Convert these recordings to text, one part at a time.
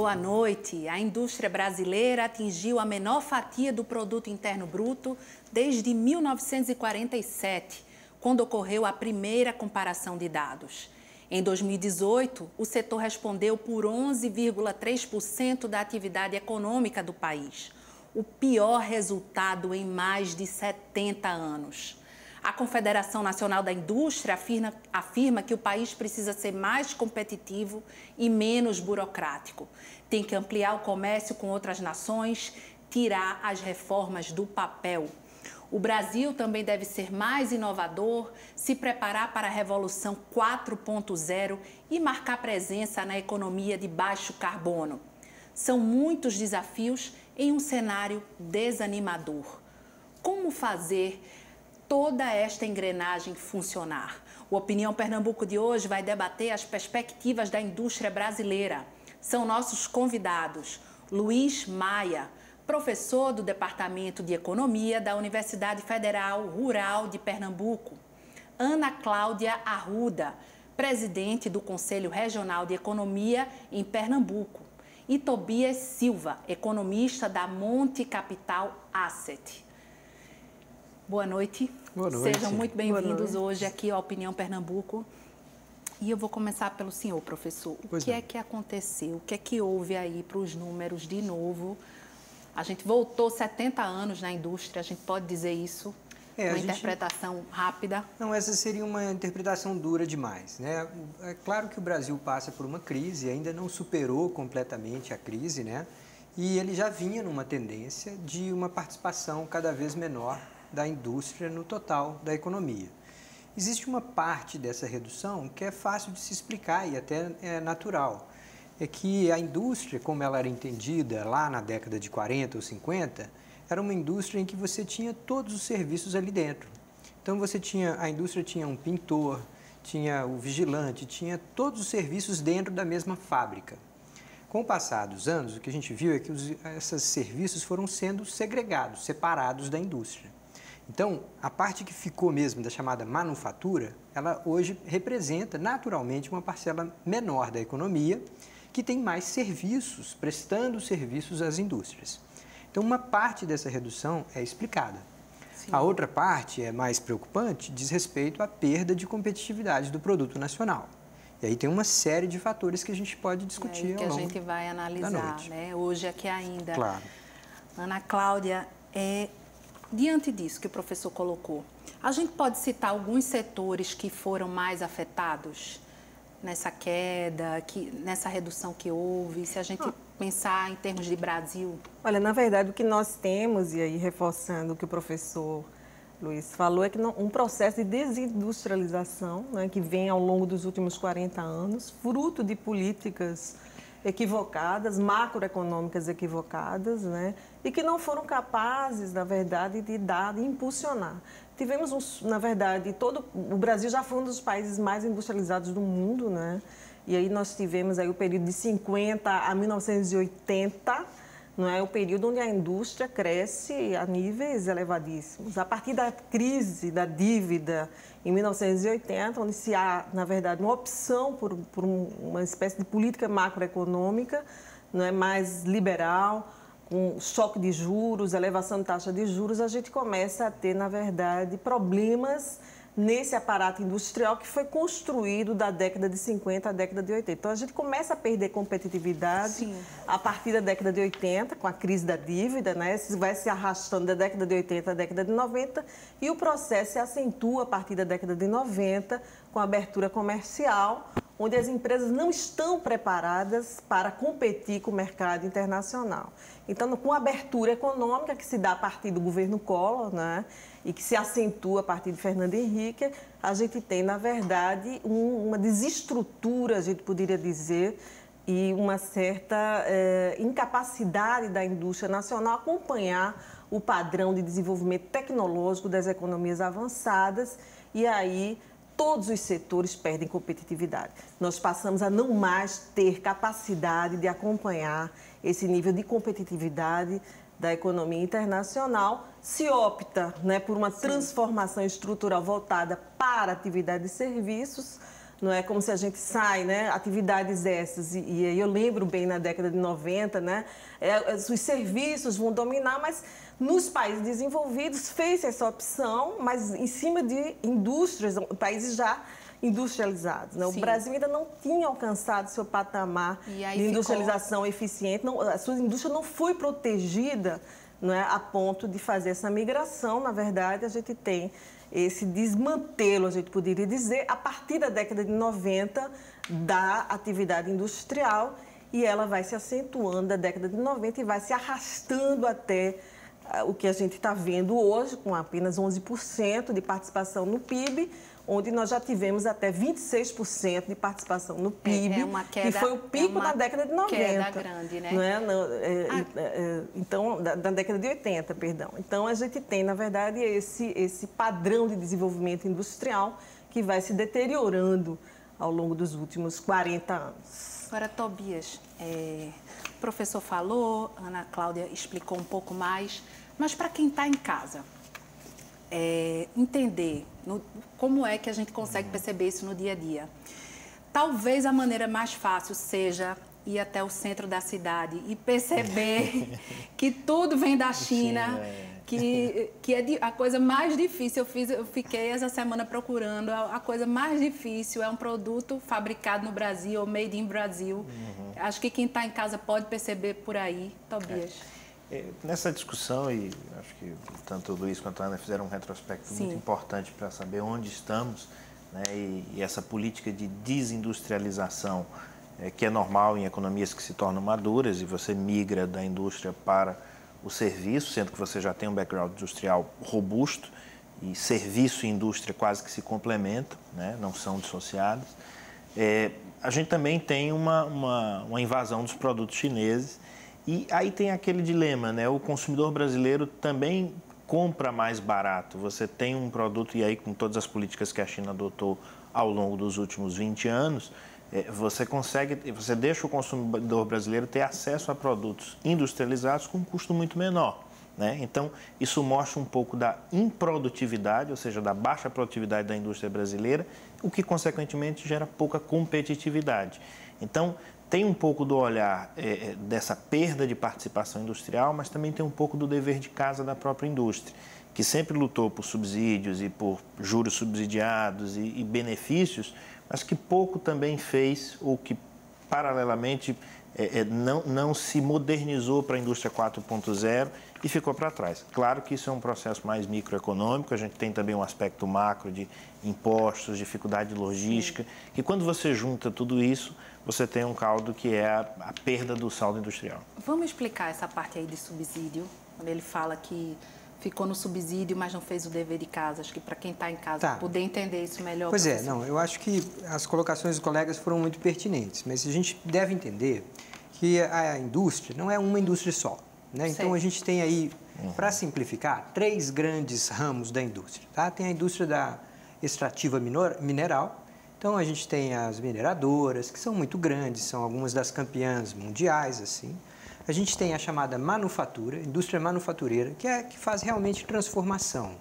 Boa noite. A indústria brasileira atingiu a menor fatia do produto interno bruto desde 1947, quando ocorreu a primeira comparação de dados. Em 2018, o setor respondeu por 11,3% da atividade econômica do país, o pior resultado em mais de 70 anos. A Confederação Nacional da Indústria afirma que o país precisa ser mais competitivo e menos burocrático. Tem que ampliar o comércio com outras nações, tirar as reformas do papel. O Brasil também deve ser mais inovador, se preparar para a Revolução 4.0 e marcar presença na economia de baixo carbono. São muitos desafios em um cenário desanimador. Como fazer toda esta engrenagem funcionar? O Opinião Pernambuco de hoje vai debater as perspectivas da indústria brasileira. São nossos convidados Luiz Maia, professor do Departamento de Economia da Universidade Federal Rural de Pernambuco; Ana Cláudia Arruda, presidente do Conselho Regional de Economia em Pernambuco; e Tobias Silva, economista da Monte Capital Asset. Boa noite. Boa noite. Sejam muito bem-vindos hoje aqui ao Opinião Pernambuco. E eu vou começar pelo senhor, professor. O que é que aconteceu? O que é que houve aí para os números de novo? A gente voltou 70 anos na indústria, a gente pode dizer isso? Uma interpretação rápida? Não, essa seria uma interpretação dura demais, né? É claro que o Brasil passa por uma crise, ainda não superou completamente a crise, né? E ele já vinha numa tendência de uma participação cada vez menor da indústria no total da economia. Existe uma parte dessa redução que é fácil de se explicar e até é natural. É que a indústria, como ela era entendida lá na década de 40 ou 50, era uma indústria em que você tinha todos os serviços ali dentro. Então a indústria tinha um pintor, tinha o vigilante, tinha todos os serviços dentro da mesma fábrica. Com o passar dos anos, o que a gente viu é que esses serviços foram sendo segregados, separados da indústria. Então, a parte que ficou mesmo da chamada manufatura, ela hoje representa naturalmente uma parcela menor da economia, que tem mais serviços, prestando serviços às indústrias. Então, uma parte dessa redução é explicada. Sim. A outra parte, é mais preocupante, diz respeito à perda de competitividade do produto nacional. E aí tem uma série de fatores que a gente pode discutir ao longo da noite. Que a gente vai analisar, né? Hoje aqui ainda. Claro. Ana Cláudia, diante disso que o professor colocou, a gente pode citar alguns setores que foram mais afetados nessa queda, nessa redução que houve, se a gente pensar em termos de Brasil? Olha, na verdade, o que nós temos, e aí reforçando o que o professor Luiz falou, é que um processo de desindustrialização, né, que vem ao longo dos últimos 40 anos, fruto de políticas equivocadas, macroeconômicas equivocadas, né, e que não foram capazes, na verdade, de impulsionar. Tivemos, na verdade, o Brasil já foi um dos países mais industrializados do mundo, né? E aí nós tivemos aí o período de 50 a 1980, não é? O período onde a indústria cresce a níveis elevadíssimos. A partir da crise da dívida em 1980, onde se há, na verdade, uma opção por uma espécie de política macroeconômica, não é, mais liberal, com choque de juros, elevação de taxa de juros, a gente começa a ter, na verdade, problemas nesse aparato industrial que foi construído da década de 50 à década de 80. Então, a gente começa a perder competitividade. Sim. A partir da década de 80, com a crise da dívida, né? Vai se arrastando da década de 80 à década de 90, e o processo se acentua a partir da década de 90, com a abertura comercial, onde as empresas não estão preparadas para competir com o mercado internacional. Então, com a abertura econômica que se dá a partir do governo Collor, né, e que se acentua a partir de Fernando Henrique, a gente tem, na verdade, uma desestrutura, a gente poderia dizer, e uma certa incapacidade da indústria nacional acompanhar o padrão de desenvolvimento tecnológico das economias avançadas, e aí todos os setores perdem competitividade. Nós passamos a não mais ter capacidade de acompanhar esse nível de competitividade da economia internacional. Se opta, né, por uma transformação estrutural voltada para a atividade de serviços, Não é como se a gente sai, né? Atividades essas, e aí eu lembro bem na década de 90, né? Os serviços vão dominar, mas nos países desenvolvidos fez essa opção, mas em cima de indústrias, países já industrializados. Né? O Brasil ainda não tinha alcançado seu patamar de industrialização eficiente, a sua indústria não foi protegida, não é, a ponto de fazer essa migração. Na verdade, a gente tem esse desmantelo, a gente poderia dizer, a partir da década de 90 da atividade industrial, e ela vai se acentuando da década de 90 e vai se arrastando até o que a gente está vendo hoje, com apenas 11% de participação no PIB, onde nós já tivemos até 26% de participação no PIB, que foi o pico na década de 90. Queda grande, né? Não é? Então, da década de 80, perdão. Então, a gente tem, na verdade, esse padrão de desenvolvimento industrial que vai se deteriorando ao longo dos últimos 40 anos. Agora, Tobias, o professor falou, a Ana Cláudia explicou um pouco mais, mas para quem está em casa, entender como é que a gente consegue perceber isso no dia a dia. Talvez a maneira mais fácil seja ir até o centro da cidade e perceber que tudo vem da China, que é a coisa mais difícil. Eu fiquei essa semana procurando, a coisa mais difícil é um produto fabricado no Brasil, ou made in Brasil. Acho que quem está em casa pode perceber por aí. Tobias. Nessa discussão, e acho que tanto o Luiz quanto a Ana fizeram um retrospecto muito importante para saber onde estamos, né, e essa política de desindustrialização, que é normal em economias que se tornam maduras, e você migra da indústria para o serviço, sendo que você já tem um background industrial robusto, e serviço e indústria quase que se complementam, né, não são dissociadas. A gente também tem uma invasão dos produtos chineses. E aí tem aquele dilema, né? O consumidor brasileiro também compra mais barato. Você tem um produto, e aí com todas as políticas que a China adotou ao longo dos últimos 20 anos, você deixa o consumidor brasileiro ter acesso a produtos industrializados com um custo muito menor, né? Então, isso mostra um pouco da improdutividade, ou seja, da baixa produtividade da indústria brasileira, o que, consequentemente, gera pouca competitividade. Então, tem um pouco do olhar dessa perda de participação industrial, mas também tem um pouco do dever de casa da própria indústria, que sempre lutou por subsídios e por juros subsidiados e benefícios, mas que pouco também fez, ou que, paralelamente, não se modernizou para a indústria 4.0 e ficou para trás. Claro que isso é um processo mais microeconômico, a gente tem também um aspecto macro de impostos, dificuldade de logística, e quando você junta tudo isso, você tem um caldo que é a perda do saldo industrial. Vamos explicar essa parte aí de subsídio, quando ele fala que ficou no subsídio, mas não fez o dever de casa. Acho que para quem está em casa poder entender isso melhor. Pois eu acho que as colocações dos colegas foram muito pertinentes, mas a gente deve entender que a indústria não é uma indústria só, né? Então a gente tem aí, para simplificar, 3 grandes ramos da indústria, tá? Tem a indústria da extrativa mineral. Então, a gente tem as mineradoras, que são muito grandes, são algumas das campeãs mundiais, assim. A gente tem a chamada manufatura, indústria manufatureira, que faz realmente transformação.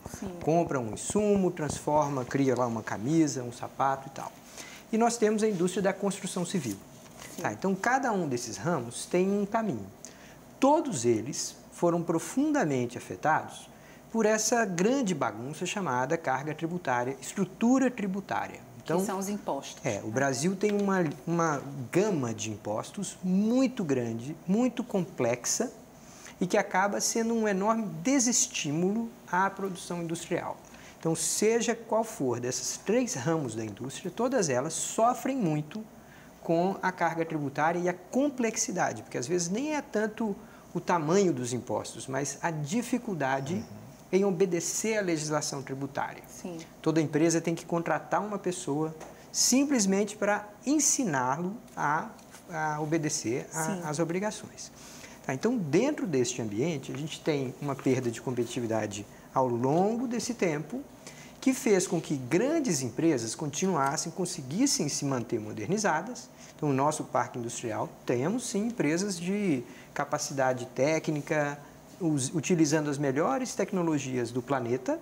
Compra um insumo, transforma, cria lá uma camisa, um sapato e tal. E nós temos a indústria da construção civil. Tá, então, cada um desses ramos tem um caminho. Todos eles foram profundamente afetados por essa grande bagunça chamada carga tributária, estrutura tributária. Então, que são os impostos. O Brasil tem uma gama de impostos muito grande, muito complexa e que acaba sendo um enorme desestímulo à produção industrial. Então, seja qual for desses 3 ramos da indústria, todas elas sofrem muito com a carga tributária e a complexidade, porque às vezes nem é tanto o tamanho dos impostos, mas a dificuldade em obedecer à legislação tributária. Toda empresa tem que contratar uma pessoa simplesmente para ensiná-lo a obedecer às obrigações. Tá, então, dentro deste ambiente, a gente tem uma perda de competitividade ao longo desse tempo, que fez com que grandes empresas conseguissem se manter modernizadas. Então, no nosso parque industrial, temos sim empresas de capacidade técnica, utilizando as melhores tecnologias do planeta,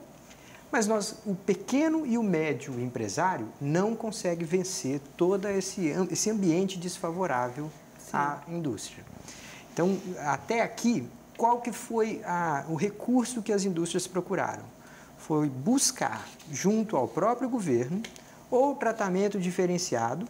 Mas o pequeno e o médio empresário não consegue vencer todo esse ambiente desfavorável à indústria. Então, até aqui, qual que foi o recurso que as indústrias procuraram? Foi buscar, junto ao próprio governo, ou tratamento diferenciado.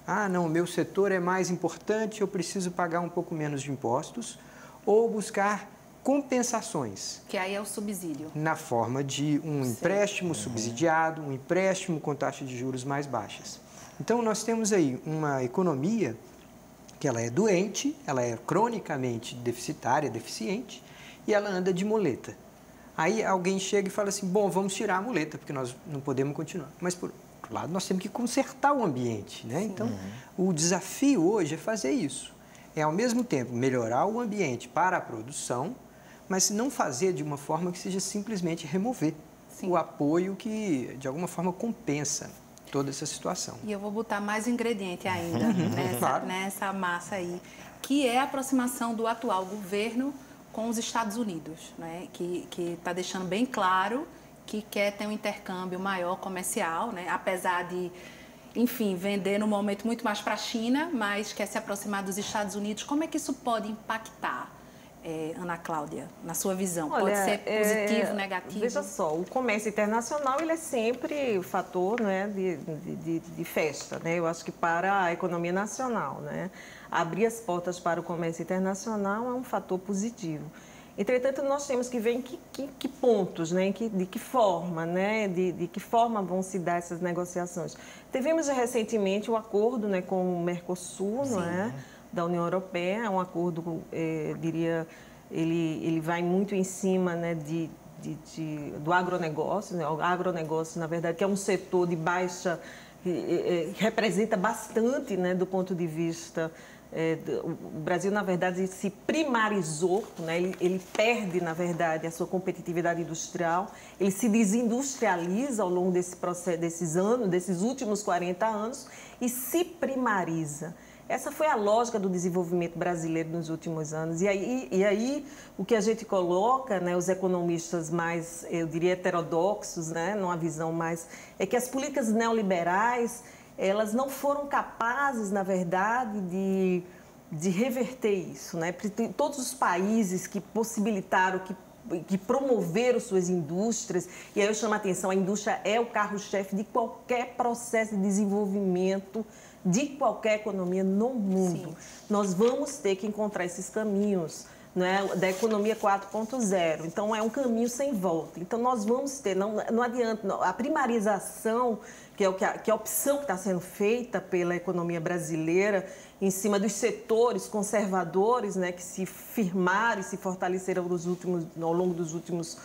Ah, não, o meu setor é mais importante, eu preciso pagar um pouco menos de impostos. Ou buscar compensações. Que aí é o subsídio. Na forma de um empréstimo subsidiado, um empréstimo com taxa de juros mais baixas. Então, nós temos aí uma economia que ela é doente, ela é cronicamente deficitária, deficiente, e ela anda de muleta. Aí alguém chega e fala assim, bom, vamos tirar a muleta, porque nós não podemos continuar. Mas, por outro lado, nós temos que consertar o ambiente, né? Então, o desafio hoje é fazer isso. É, ao mesmo tempo, melhorar o ambiente para a produção, mas não fazer de uma forma que seja simplesmente remover o apoio que, de alguma forma, compensa toda essa situação. E eu vou botar mais ingrediente ainda nessa massa aí, que é a aproximação do atual governo com os Estados Unidos, né? Que está deixando bem claro que quer ter um intercâmbio maior comercial, né? Apesar de, enfim, vender no momento muito mais para a China, mas quer se aproximar dos Estados Unidos. Como é que isso pode impactar, Ana Cláudia, na sua visão? Olha, pode ser positivo, negativo? Veja só, o comércio internacional ele é sempre fator, né, de festa, né? Eu acho que para a economia nacional, né? Abrir as portas para o comércio internacional é um fator positivo. Entretanto, nós temos que ver em que pontos, né? De que forma, né? De que forma vão se dar essas negociações. Tivemos recentemente o acordo, né, com o Mercosul, não é? Da União Europeia, é um acordo, diria, ele vai muito em cima, né, do agronegócio, né? O agronegócio, na verdade, que é um setor de baixa, representa bastante, né, do ponto de vista... o Brasil, na verdade, se primarizou, né? Ele perde, na verdade, a sua competitividade industrial, ele se desindustrializa ao longo desse processo, desses últimos 40 anos e se primariza. Essa foi a lógica do desenvolvimento brasileiro nos últimos anos. E aí o que a gente coloca, né, os economistas mais, eu diria, heterodoxos, né, numa visão mais... é que as políticas neoliberais, elas não foram capazes, na verdade, de reverter isso, né? Todos os países que possibilitaram, que promoveram suas indústrias, e aí eu chamo a atenção, a indústria é o carro-chefe de qualquer processo de desenvolvimento, de qualquer economia no mundo. Sim. Nós vamos ter que encontrar esses caminhos, né, da economia 4.0. Então, é um caminho sem volta. Então, nós vamos ter, não adianta, a primarização, que é a opção que está sendo feita pela economia brasileira, em cima dos setores conservadores, né, que se firmaram e se fortaleceram ao longo dos últimos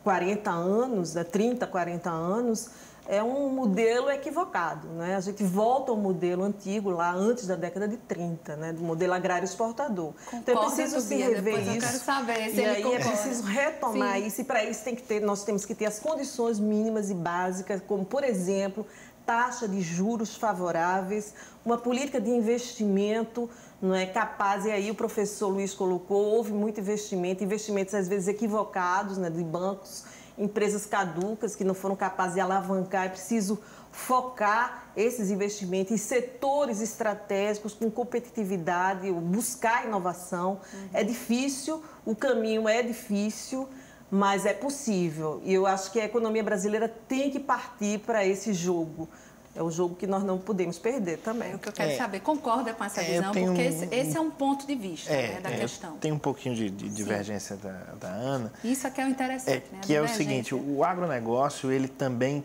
40 anos, 30, 40 anos, é um modelo equivocado, né? A gente volta ao modelo antigo, lá antes da década de 30, né? Do modelo agrário exportador. Então, é preciso se rever isso. Eu quero saber se ele concorda. É preciso retomar isso, e para isso nós temos que ter as condições mínimas e básicas, como, por exemplo, taxa de juros favoráveis, uma política de investimento, não é capaz, e aí o professor Luiz colocou, houve muito investimentos às vezes equivocados, né, de bancos, empresas caducas que não foram capazes de alavancar. É preciso focar esses investimentos em setores estratégicos com competitividade, buscar inovação. É difícil, o caminho é difícil, mas é possível. E eu acho que a economia brasileira tem que partir para esse jogo. É um jogo que nós não podemos perder também. É o que eu quero saber. Concorda com essa visão? Porque esse é um ponto de vista, né, da questão. Tem um pouquinho de divergência da Ana. Isso aqui é o interessante, né? Que é o seguinte, o agronegócio, ele também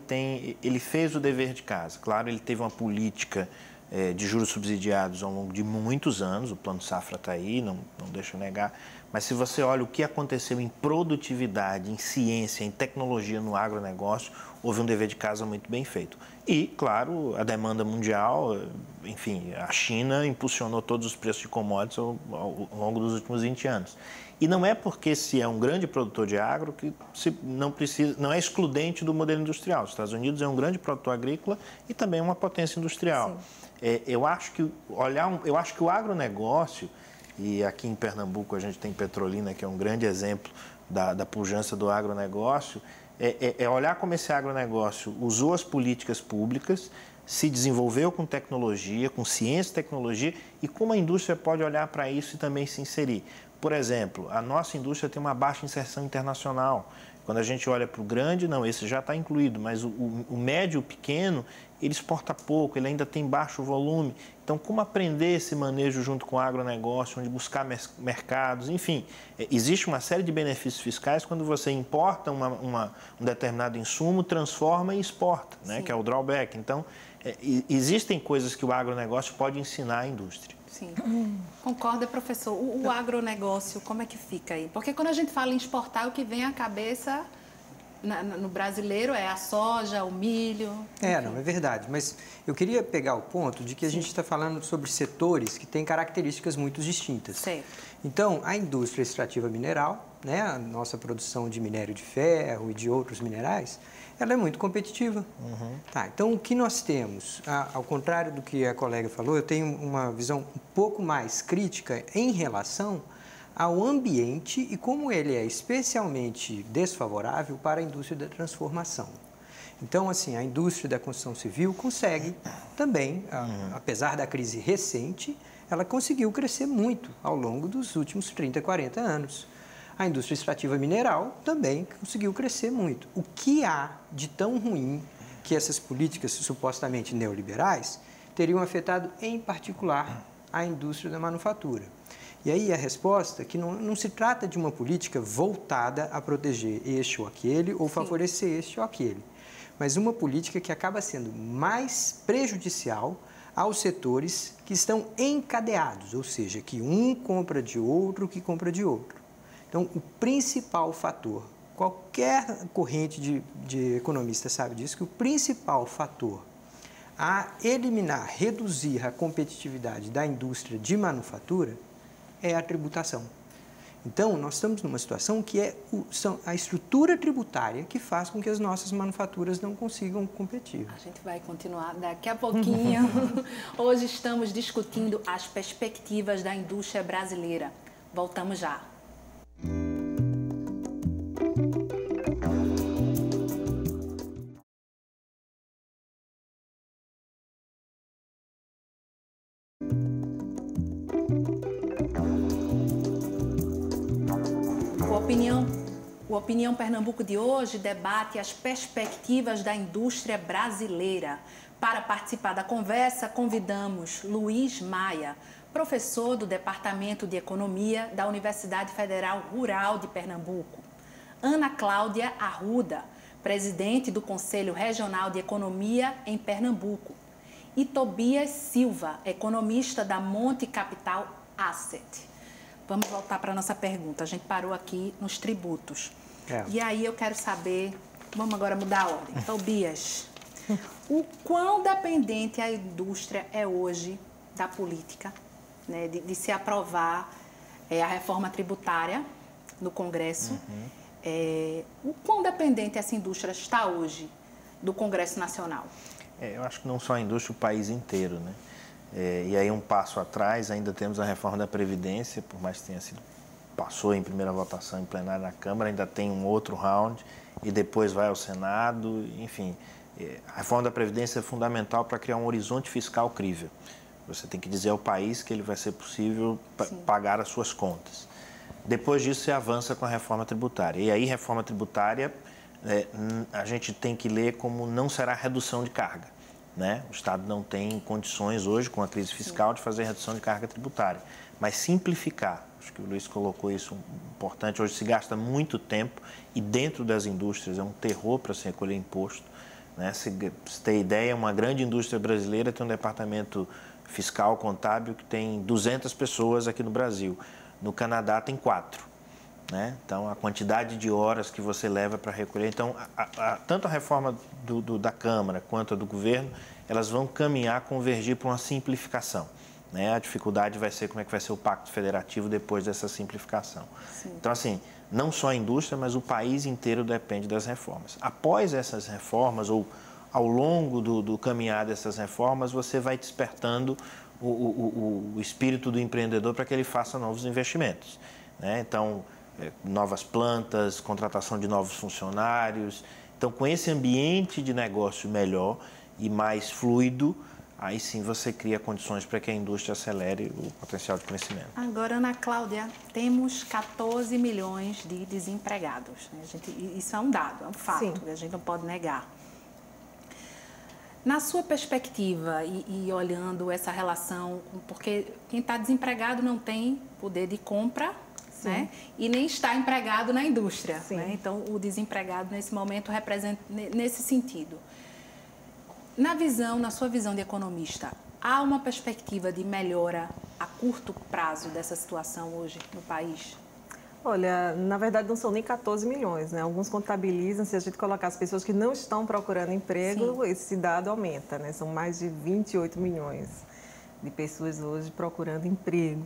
ele fez o dever de casa. Claro, ele teve uma política de juros subsidiados ao longo de muitos anos, o Plano Safra está aí, não deixa eu negar. Mas se você olha o que aconteceu em produtividade, em ciência, em tecnologia no agronegócio, houve um dever de casa muito bem feito. E, claro, a demanda mundial, enfim, a China impulsionou todos os preços de commodities ao longo dos últimos 20 anos. E não é porque se é um grande produtor de agro que não é excludente do modelo industrial. Os Estados Unidos é um grande produtor agrícola e também uma potência industrial. Eu acho que o agronegócio, e aqui em Pernambuco a gente tem Petrolina, que é um grande exemplo da pujança do agronegócio, é olhar como esse agronegócio usou as políticas públicas, se desenvolveu com tecnologia, com ciência e tecnologia, e como a indústria pode olhar para isso e também se inserir. Por exemplo, a nossa indústria tem uma baixa inserção internacional. Quando a gente olha para o grande, não, esse já está incluído, mas o médio, o pequeno, ele exporta pouco, ele ainda tem baixo volume. Então, como aprender esse manejo junto com o agronegócio, onde buscar mercados, enfim, existe uma série de benefícios fiscais quando você importa um determinado insumo, transforma e exporta, né, que é o drawback. Então, existem coisas que o agronegócio pode ensinar à indústria. Sim. Concorda, professor? O agronegócio, como é que fica aí? Porque quando a gente fala em exportar, o que vem à cabeça no brasileiro é a soja, o milho. Não, é verdade. Mas eu queria pegar o ponto de que a gente está falando sobre setores que têm características muito distintas. Certo. Então, a indústria extrativa mineral, né, a nossa produção de minério de ferro e de outros minerais, ela é muito competitiva. Então, o que nós temos, ao contrário do que a colega falou, eu tenho uma visão um pouco mais crítica em relação ao ambiente e como ele é especialmente desfavorável para a indústria da transformação. Então, assim, a indústria da construção civil consegue também, apesar da crise recente, ela conseguiu crescer muito ao longo dos últimos 30, 40 anos. A indústria extrativa mineral também conseguiu crescer muito. O que há de tão ruim que essas políticas supostamente neoliberais teriam afetado, em particular, a indústria da manufatura? E aí a resposta é que não se trata de uma política voltada a proteger este ou aquele ou favorecer este ou aquele, mas uma política que acaba sendo mais prejudicial aos setores que estão encadeados, ou seja, que um compra de outro que compra de outro. Então, o principal fator, qualquer corrente de economista sabe disso, que o principal fator a eliminar, reduzir a competitividade da indústria de manufatura é a tributação. Então, nós estamos numa situação que são a estrutura tributária que faz com que as nossas manufaturas não consigam competir. A gente vai continuar daqui a pouquinho. Hoje estamos discutindo as perspectivas da indústria brasileira. Voltamos já. O Opinião Pernambuco de hoje debate as perspectivas da indústria brasileira. Para participar da conversa, convidamos Luiz Maia, professor do Departamento de Economia da Universidade Federal Rural de Pernambuco. Ana Cláudia Arruda, presidente do Conselho Regional de Economia em Pernambuco. E Tobias Silva, economista da Monte Capital Asset. Vamos voltar para a nossa pergunta. A gente parou aqui nos tributos. E aí eu quero saber, vamos agora mudar a ordem. Tobias, o quão dependente a indústria é hoje da política, né, de se aprovar a reforma tributária no Congresso? O quão dependente essa indústria está hoje do Congresso Nacional? Eu acho que não só a indústria, o país inteiro, né? E aí um passo atrás, ainda temos a reforma da Previdência, por mais que tenha sido, passou em primeira votação em plenário na Câmara, ainda tem um outro round e depois vai ao Senado, enfim. A reforma da Previdência é fundamental para criar um horizonte fiscal crível. Você tem que dizer ao país que ele vai ser possível pagar as suas contas. Depois disso, você avança com a reforma tributária. E aí, reforma tributária, a gente tem que ler como não será redução de carga, né? O Estado não tem condições hoje, com a crise fiscal, de fazer redução de carga tributária, mas simplificar. Acho que o Luiz colocou isso importante. Hoje se gasta muito tempo e dentro das indústrias é um terror para se recolher imposto, né? Se ter ideia, uma grande indústria brasileira tem um departamento fiscal, contábil, que tem 200 pessoas aqui no Brasil. No Canadá tem 4. Né? Então, a quantidade de horas que você leva para recolher. Então, tanto a reforma da Câmara quanto a do governo, elas vão caminhar, convergir para uma simplificação. Né? A dificuldade vai ser como é que vai ser o pacto federativo depois dessa simplificação. Sim. Então, assim, não só a indústria, mas o país inteiro depende das reformas. Após essas reformas, ou ao longo do caminhar dessas reformas, você vai despertando o espírito do empreendedor para que ele faça novos investimentos. Né? Então, novas plantas, contratação de novos funcionários. Então, com esse ambiente de negócio melhor e mais fluido, aí sim você cria condições para que a indústria acelere o potencial de crescimento. Agora, Ana Cláudia, temos 14 milhões de desempregados, né? Isso é um dado, é um fato, que a gente não pode negar. Na sua perspectiva e olhando essa relação, porque quem está desempregado não tem poder de compra, né? E nem está empregado na indústria, né? Então, o desempregado, nesse momento, representa nesse sentido. Na sua visão de economista, há uma perspectiva de melhora a curto prazo dessa situação hoje no país? Olha, na verdade não são nem 14 milhões, né? Alguns contabilizam, se a gente colocar as pessoas que não estão procurando emprego, esse dado aumenta, né? São mais de 28 milhões de pessoas hoje procurando emprego.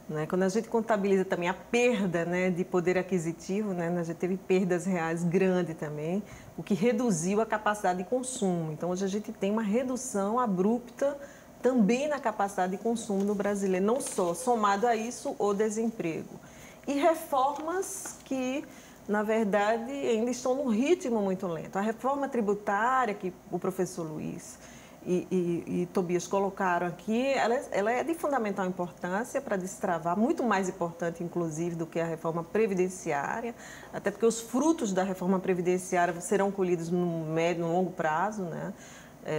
Né? Quando a gente contabiliza também a perda, né, de poder aquisitivo, né, a gente teve perdas reais grandes também, o que reduziu a capacidade de consumo. Então, hoje a gente tem uma redução abrupta também na capacidade de consumo no brasileiro, não só somado a isso o desemprego. E reformas que, na verdade, ainda estão num ritmo muito lento. A reforma tributária que o professor Luiz e Tobias colocaram aqui, ela é de fundamental importância para destravar, muito mais importante, inclusive, do que a reforma previdenciária, até porque os frutos da reforma previdenciária serão colhidos no médio e no longo prazo, né?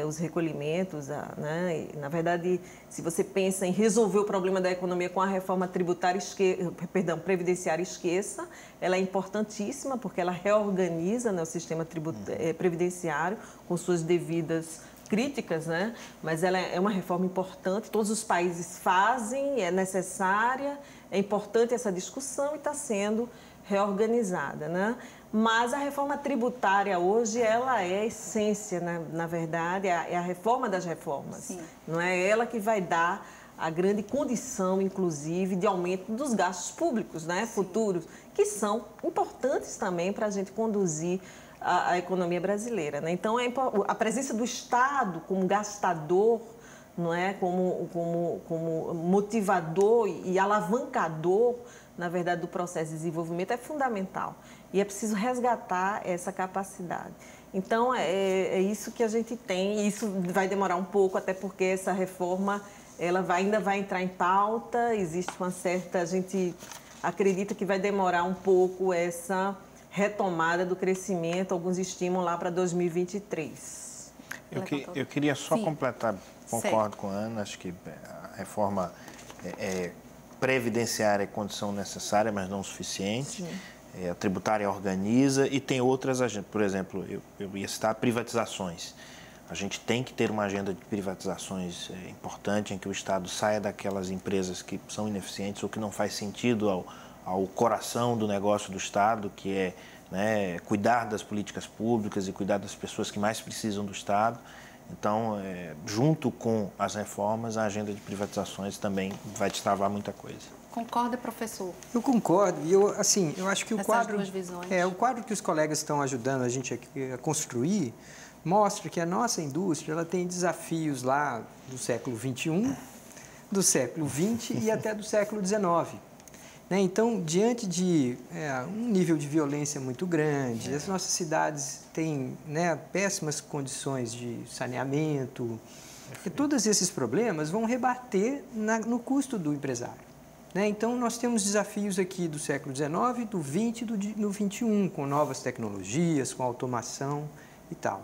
Os recolhimentos, né? E, na verdade, se você pensa em resolver o problema da economia com a reforma tributária, previdenciária, esqueça, ela é importantíssima porque ela reorganiza, né, o sistema previdenciário com suas devidas críticas, né? Mas ela é uma reforma importante, todos os países fazem, é necessária, é importante essa discussão e está sendo reorganizada, né? Mas a reforma tributária hoje, ela é a essência, né? Na verdade, é a reforma das reformas. Sim. Não é ela que vai dar a grande condição, inclusive, de aumento dos gastos públicos, né? Futuros, que são importantes também para a gente conduzir a economia brasileira, né? Então, a presença do Estado como gastador, não é? como motivador e alavancador, na verdade, do processo de desenvolvimento é fundamental. E é preciso resgatar essa capacidade. Então, é isso que a gente tem, e isso vai demorar um pouco, até porque essa reforma ainda vai entrar em pauta, existe uma certa... A gente acredita que vai demorar um pouco essa retomada do crescimento, alguns estimam lá para 2023. Eu queria só completar, concordo com a Ana, acho que a reforma previdenciária é condição necessária, mas não suficiente. A tributária organiza e tem outras, por exemplo, eu ia citar privatizações. A gente tem que ter uma agenda de privatizações importante, em que o Estado saia daquelas empresas que são ineficientes ou que não faz sentido ao coração do negócio do Estado, que é, né, cuidar das políticas públicas e cuidar das pessoas que mais precisam do Estado. Então, junto com as reformas, a agenda de privatizações também vai destravar muita coisa. Concorda, professor? Eu concordo. E eu acho que o quadro que os colegas estão ajudando a gente a construir mostra que a nossa indústria ela tem desafios lá do século XXI, do século XX e até do século XIX. Então, diante de um nível de violência muito grande, as nossas cidades têm, né, péssimas condições de saneamento, e todos esses problemas vão rebater no custo do empresário. Então, nós temos desafios aqui do século XIX, do XX e do XXI, com novas tecnologias, com automação e tal.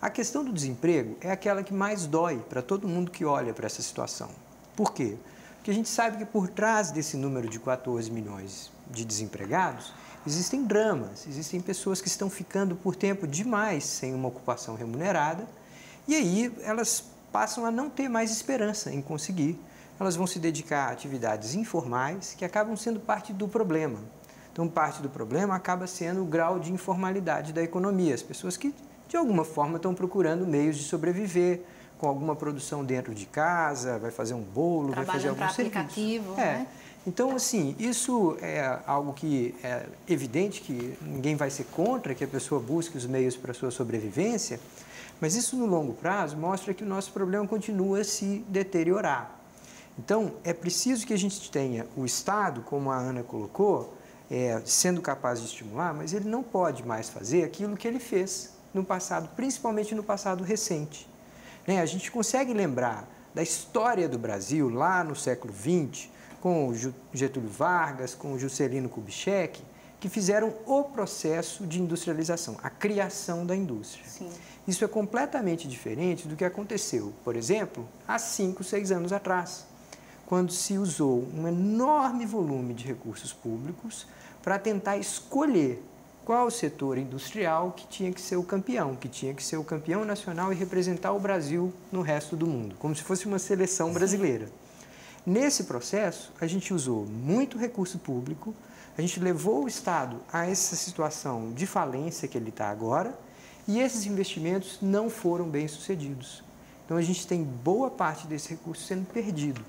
A questão do desemprego é aquela que mais dói para todo mundo que olha para essa situação. Por quê? Porque a gente sabe que por trás desse número de 14 milhões de desempregados, existem dramas, existem pessoas que estão ficando por tempo demais sem uma ocupação remunerada e aí elas passam a não ter mais esperança em conseguir. Elas vão se dedicar a atividades informais que acabam sendo parte do problema. Então, parte do problema acaba sendo o grau de informalidade da economia. As pessoas que, de alguma forma, estão procurando meios de sobreviver, com alguma produção dentro de casa, vai fazer um bolo, vai fazer algum serviço. Aplicativo, né? Então, assim, isso é algo que é evidente que ninguém vai ser contra que a pessoa busque os meios para a sua sobrevivência, mas isso, no longo prazo, mostra que o nosso problema continua a se deteriorar. Então, é preciso que a gente tenha o Estado, como a Ana colocou, sendo capaz de estimular, mas ele não pode mais fazer aquilo que ele fez no passado, principalmente no passado recente. A gente consegue lembrar da história do Brasil lá no século XX, com o Getúlio Vargas, com o Juscelino Kubitschek, que fizeram o processo de industrialização, a criação da indústria. Sim. Isso é completamente diferente do que aconteceu, por exemplo, há 5, 6 anos atrás, quando se usou um enorme volume de recursos públicos para tentar escolher qual setor industrial que tinha que ser o campeão nacional e representar o Brasil no resto do mundo, como se fosse uma seleção brasileira. Nesse processo, a gente usou muito recurso público, a gente levou o Estado a essa situação de falência que ele está agora, e esses investimentos não foram bem sucedidos. Então, a gente tem boa parte desse recurso sendo perdido.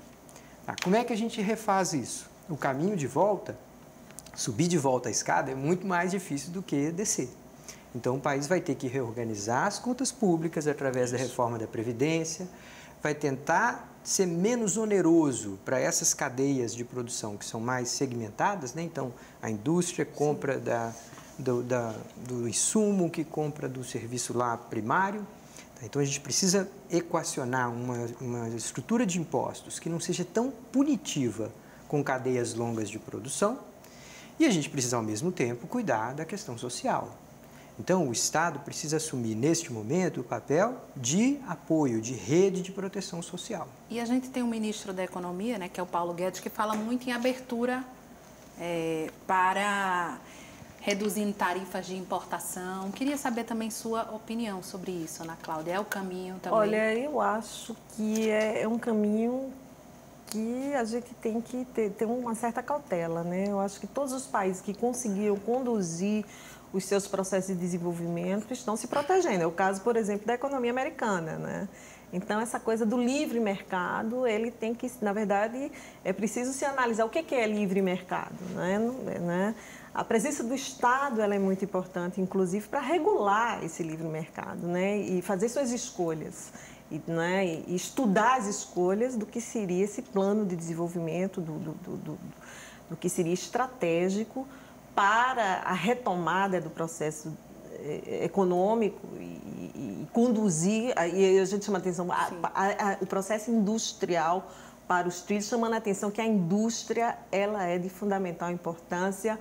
Como é que a gente refaz isso? O caminho de volta, subir de volta a escada, é muito mais difícil do que descer. Então, o país vai ter que reorganizar as contas públicas através da reforma da Previdência, vai tentar ser menos oneroso para essas cadeias de produção que são mais segmentadas, né? Então, a indústria compra do insumo, que compra do serviço lá primário. Então, a gente precisa equacionar uma estrutura de impostos que não seja tão punitiva com cadeias longas de produção, e a gente precisa, ao mesmo tempo, cuidar da questão social. Então, o Estado precisa assumir, neste momento, o papel de apoio, de rede de proteção social. E a gente tem um ministro da Economia, né, que é o Paulo Guedes, que fala muito em abertura para reduzindo tarifas de importação. Queria saber também sua opinião sobre isso, Ana Cláudia. É o caminho também? Olha, eu acho que é um caminho que a gente tem que ter uma certa cautela, né? Eu acho que todos os países que conseguiram conduzir os seus processos de desenvolvimento estão se protegendo. É o caso, por exemplo, da economia americana, né? Então, essa coisa do livre mercado, ele tem que, na verdade, é preciso se analisar o que é livre mercado, né? A presença do Estado ela é muito importante, inclusive, para regular esse livre mercado, né? E fazer suas escolhas, né? E estudar as escolhas do que seria esse plano de desenvolvimento, do que seria estratégico para a retomada do processo econômico e conduzir, e a gente chama a atenção, o processo industrial para os trilhos, chamando a atenção que a indústria ela é de fundamental importância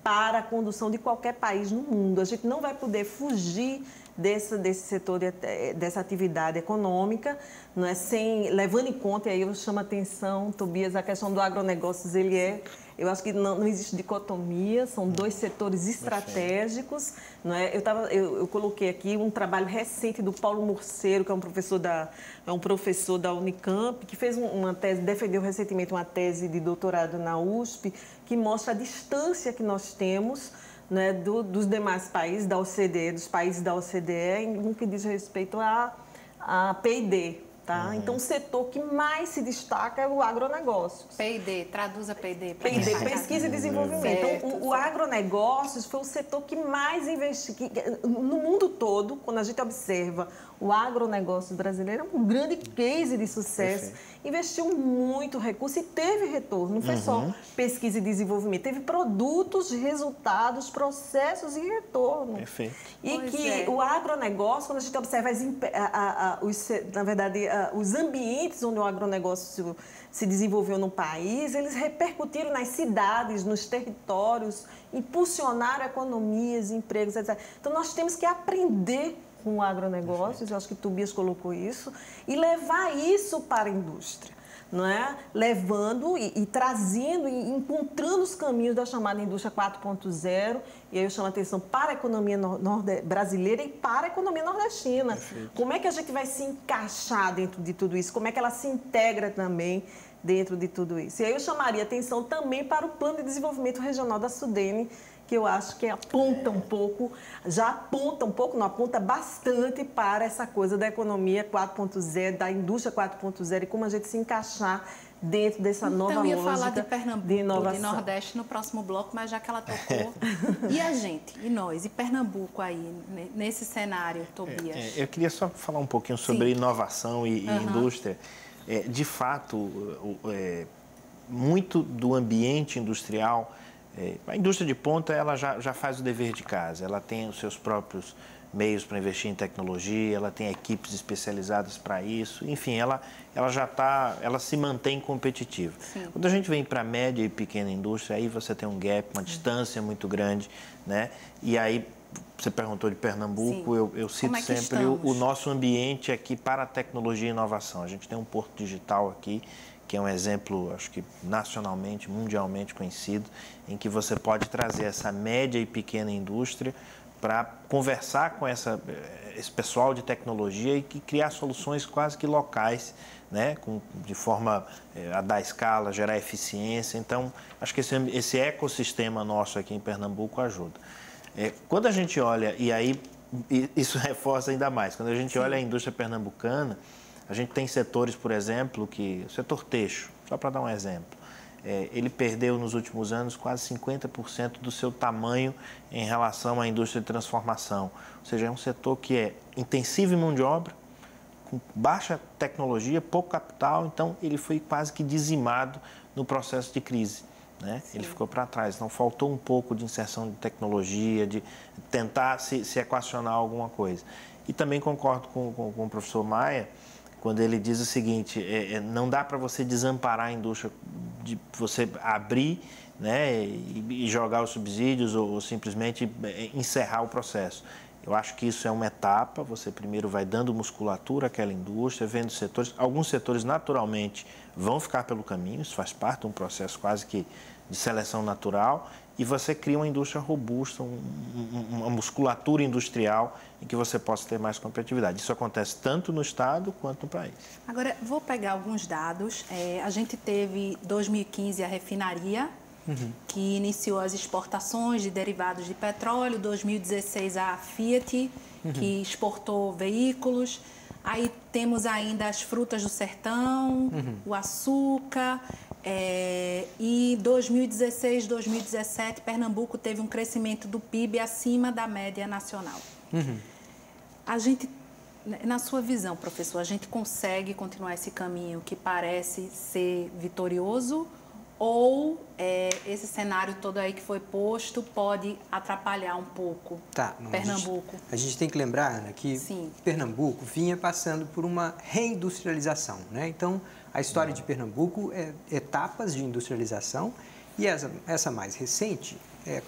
para a condução de qualquer país no mundo. A gente não vai poder fugir desse setor, dessa atividade econômica, não é, levando em conta, e aí eu chamo a atenção, Tobias, a questão do agronegócios, eu acho que não existe dicotomia, são dois setores estratégicos. Não é? Eu coloquei aqui um trabalho recente do Paulo Murceiro, que é um professor da Unicamp, que fez uma tese, defendeu recentemente uma tese de doutorado na USP, que mostra a distância que nós temos, né, dos demais países da OCDE, dos países da OCDE, no que diz respeito a P&D. Tá? Então, o setor que mais se destaca é o agronegócio. P&D, traduza P&D. P&D, pesquisa e desenvolvimento. Então, o agronegócios foi o setor que mais investiu. No mundo todo, quando a gente observa o agronegócio brasileiro, é um grande case de sucesso. Perfeito. Investiu muito recurso e teve retorno. Não foi só pesquisa e desenvolvimento. Teve produtos, resultados, processos e retorno. Perfeito. E o agronegócio, quando a gente observa, na verdade, os ambientes onde o agronegócio se desenvolveu no país, eles repercutiram nas cidades, nos territórios, impulsionaram economias, empregos, etc. Então, nós temos que aprender com o agronegócio, eu acho que Tobias colocou isso, e levar isso para a indústria, não é? Levando e trazendo e encontrando os caminhos da chamada indústria 4.0, e aí eu chamo a atenção para a economia brasileira e para a economia nordestina. Perfeito. Como é que a gente vai se encaixar dentro de tudo isso? Como é que ela se integra também dentro de tudo isso? E aí eu chamaria atenção também para o Plano de Desenvolvimento Regional da SUDENE, que eu acho que aponta um pouco, não aponta bastante para essa coisa da economia 4.0, da indústria 4.0 e como a gente se encaixar dentro dessa nova lógica de inovação. Então, eu ia falar de Pernambuco, de Nordeste no próximo bloco, mas já que ela tocou. E a gente, e nós, e Pernambuco aí, nesse cenário, Tobias? Eu queria só falar um pouquinho sobre inovação e indústria. De fato, muito do ambiente industrial A indústria de ponta, ela já faz o dever de casa, ela tem os seus próprios meios para investir em tecnologia, ela tem equipes especializadas para isso, enfim, ela se mantém competitiva. Sim. Quando a gente vem para a média e pequena indústria, aí você tem um gap, uma distância muito grande, né? E aí, você perguntou de Pernambuco, eu cito sempre o nosso ambiente aqui para a tecnologia e inovação. A gente tem um porto digital aqui, que é um exemplo, acho que nacionalmente, mundialmente conhecido, em que você pode trazer essa média e pequena indústria para conversar com esse pessoal de tecnologia e criar soluções quase que locais, né? De forma a dar escala, gerar eficiência. Então, acho que esse ecossistema nosso aqui em Pernambuco ajuda. Quando a gente olha, e aí isso reforça ainda mais, quando a gente olha a indústria pernambucana, a gente tem setores, por exemplo, o setor têxtil, só para dar um exemplo, ele perdeu nos últimos anos quase 50% do seu tamanho em relação à indústria de transformação. Ou seja, é um setor que é intensivo em mão de obra, com baixa tecnologia, pouco capital, então ele foi quase que dizimado no processo de crise, né? Ele ficou para trás, então faltou um pouco de inserção de tecnologia, de tentar se equacionar alguma coisa. E também concordo com o professor Maia, quando ele diz o seguinte, não dá para você desamparar a indústria, de você abrir, né, e jogar os subsídios ou simplesmente encerrar o processo. Eu acho que isso é uma etapa, você primeiro vai dando musculatura àquela indústria, vendo setores, alguns setores naturalmente vão ficar pelo caminho, isso faz parte de um processo quase que de seleção natural, e você cria uma indústria robusta, uma musculatura industrial em que você possa ter mais competitividade. Isso acontece tanto no Estado quanto no país. Agora, vou pegar alguns dados. A gente teve, em 2015, a refinaria, que iniciou as exportações de derivados de petróleo. Em 2016, a Fiat, que exportou veículos. Aí temos ainda as frutas do sertão, o açúcar. E 2016, 2017, Pernambuco teve um crescimento do PIB acima da média nacional. A gente, na sua visão, professor, a gente consegue continuar esse caminho que parece ser vitorioso ou esse cenário todo aí que foi posto pode atrapalhar um pouco Pernambuco? A gente tem que lembrar, Ana, que Pernambuco vinha passando por uma reindustrialização, né? Então, a história de Pernambuco é etapas de industrialização e essa mais recente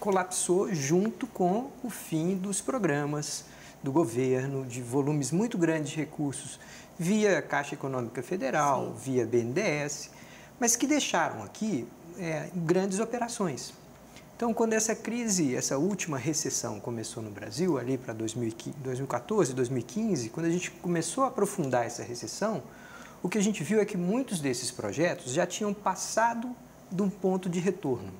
colapsou junto com o fim dos programas do governo, de volumes muito grandes de recursos via Caixa Econômica Federal, via BNDES, mas que deixaram aqui grandes operações. Então, quando essa crise, essa última recessão começou no Brasil, ali para 2014, 2015, quando a gente começou a aprofundar essa recessão, o que a gente viu é que muitos desses projetos já tinham passado de um ponto de retorno.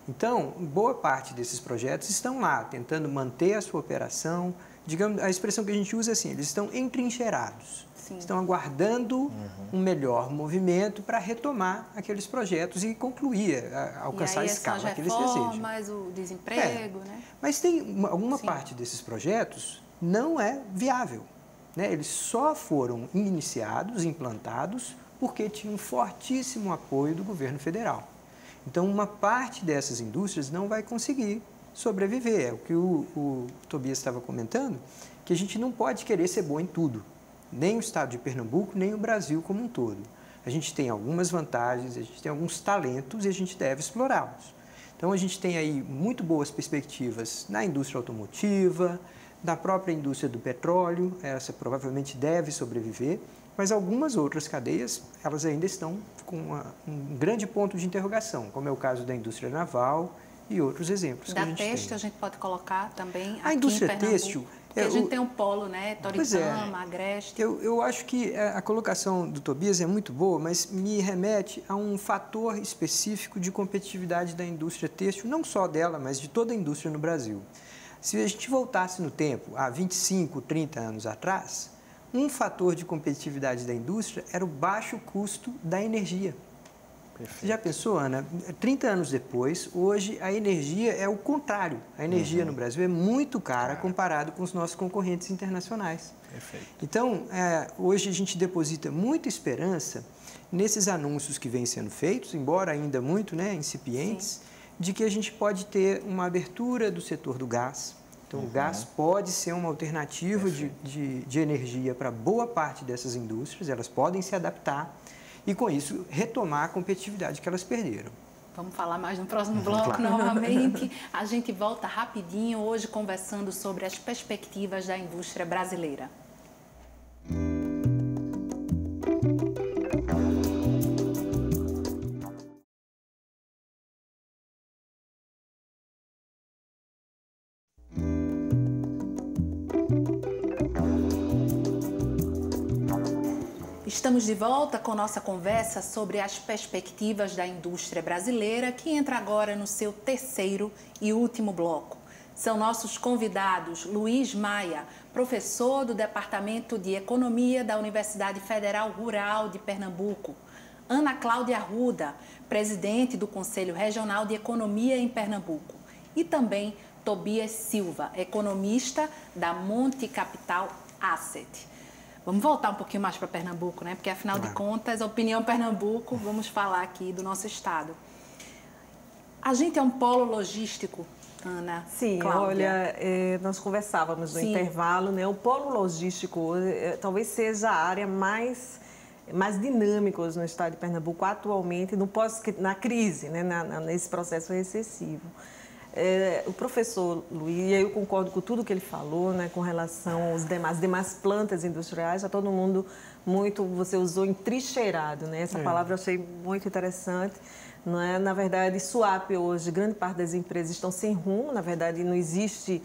Então, boa parte desses projetos estão lá, tentando manter a sua operação. Digamos, a expressão que a gente usa é assim, eles estão entrincheirados. Estão aguardando um melhor movimento para retomar aqueles projetos e concluir, alcançar a escala que eles desejam. Mas o desemprego, né? Mas tem alguma parte desses projetos não é viável, né? Eles só foram iniciados, implantados, porque tinham um fortíssimo apoio do governo federal. Então, uma parte dessas indústrias não vai conseguir sobreviver. É o que o Tobias estava comentando, que a gente não pode querer ser bom em tudo. Nem o estado de Pernambuco, nem o Brasil como um todo. A gente tem algumas vantagens, a gente tem alguns talentos e a gente deve explorá-los. Então, a gente tem aí muito boas perspectivas na indústria automotiva, na própria indústria do petróleo, essa provavelmente deve sobreviver, mas algumas outras cadeias, elas ainda estão com um grande ponto de interrogação, como é o caso da indústria naval e outros exemplos que a gente tem. Da têxtil a gente pode colocar também a indústria têxtil. Porque a gente tem um polo, né? Toritama, Agreste. Eu acho que a colocação do Tobias é muito boa, mas me remete a um fator específico de competitividade da indústria têxtil, não só dela, mas de toda a indústria no Brasil. Se a gente voltasse no tempo, há 25, 30 anos atrás, um fator de competitividade da indústria era o baixo custo da energia. Perfeito. Você já pensou, Ana? 30 anos depois, hoje a energia é o contrário. A energia no Brasil é muito cara comparado com os nossos concorrentes internacionais. Perfeito. Então, hoje a gente deposita muita esperança nesses anúncios que vêm sendo feitos, embora ainda muito incipientes, de que a gente pode ter uma abertura do setor do gás. Então, o gás pode ser uma alternativa de energia para boa parte dessas indústrias, elas podem se adaptar e, com isso, retomar a competitividade que elas perderam. Vamos falar mais no próximo bloco novamente. A gente volta rapidinho hoje conversando sobre as perspectivas da indústria brasileira. Estamos de volta com nossa conversa sobre as perspectivas da indústria brasileira, que entra agora no seu terceiro e último bloco. São nossos convidados Luiz Maia, professor do Departamento de Economia da Universidade Federal Rural de Pernambuco, Ana Cláudia Arruda, presidente do Conselho Regional de Economia em Pernambuco, e também Tobias Silva, economista da Monte Capital Asset. Vamos voltar um pouquinho mais para Pernambuco, né? Porque, afinal de contas, a opinião Pernambuco, vamos falar aqui do nosso estado. A gente é um polo logístico, Ana. Sim, Cláudia. Olha, nós conversávamos no intervalo, né? O polo logístico talvez seja a área mais dinâmica no estado de Pernambuco atualmente, na crise, né? Nesse processo recessivo. O professor Luiz, eu concordo com tudo que ele falou, né, com relação às demais plantas industriais, já todo mundo você usou entrincheirado, né? Essa palavra eu achei muito interessante. Não é? Na verdade, Suape hoje, grande parte das empresas estão sem rumo, na verdade não existe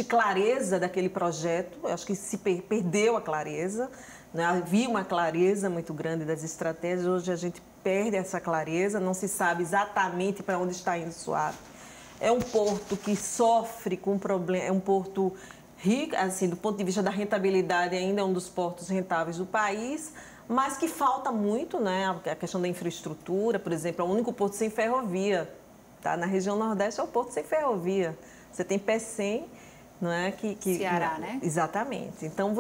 clareza daquele projeto, eu acho que se perdeu a clareza, né? Havia uma clareza muito grande das estratégias, hoje a gente perde essa clareza, não se sabe exatamente para onde está indo o Suape. É um porto que sofre com problema, é um porto rico, assim, do ponto de vista da rentabilidade, ainda é um dos portos rentáveis do país, mas que falta muito, né? A questão da infraestrutura, por exemplo, é o único porto sem ferrovia, tá? Na região Nordeste é o porto sem ferrovia. Você tem Pecém, não é? Ceará, né? Exatamente. Então,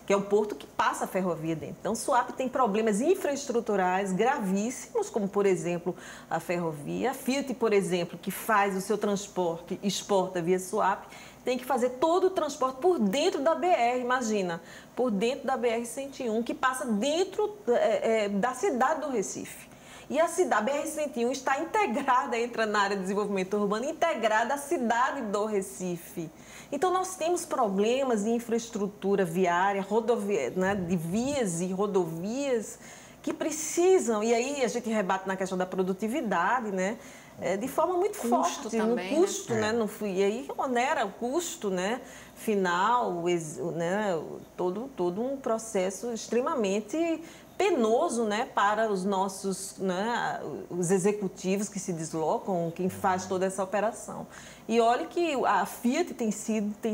que é um porto que passa a ferrovia dentro. Então, Suape tem problemas infraestruturais gravíssimos, como, por exemplo, a ferrovia. A Fiat, por exemplo, que faz o seu transporte, exporta via Suape, tem que fazer todo o transporte por dentro da BR, imagina, por dentro da BR-101, que passa dentro da cidade do Recife. E a BR-101 está integrada, entra na área de desenvolvimento urbano, integrada à cidade do Recife. Então, nós temos problemas de infraestrutura viária, né, de vias e rodovias que precisam, e aí a gente rebate na questão da produtividade, né, de forma muito forte, também, no custo, né, e aí onera o custo, né, final, né, todo um processo extremamente penoso, né, para os nossos, né, os executivos que se deslocam, quem faz toda essa operação. E olha que a Fiat tem